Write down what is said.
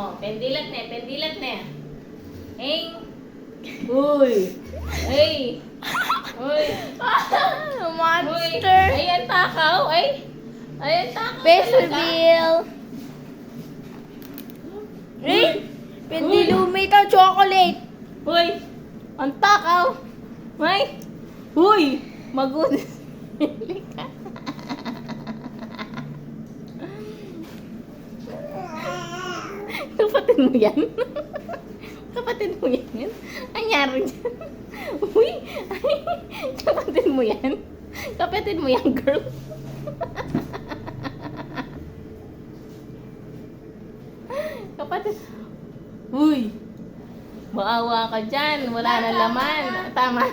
Oh, pendilat na. Hey. Uy. Hey. Uy. Monster. Uy. Ay, ang takaw. Ay, ang takaw. Best talaga. reveal. Eh? Pendilumi ka chocolate. Uy. Ang takaw. Ay. Uy. Magunis. Kapatid mo yan? Kapatid mo yan? Anyari dyan? Uy! Ay, kapatid mo yan? Kapatid mo yan, girl? Kapatid... Uy! Maawa ka dyan. Wala na laman. Tama.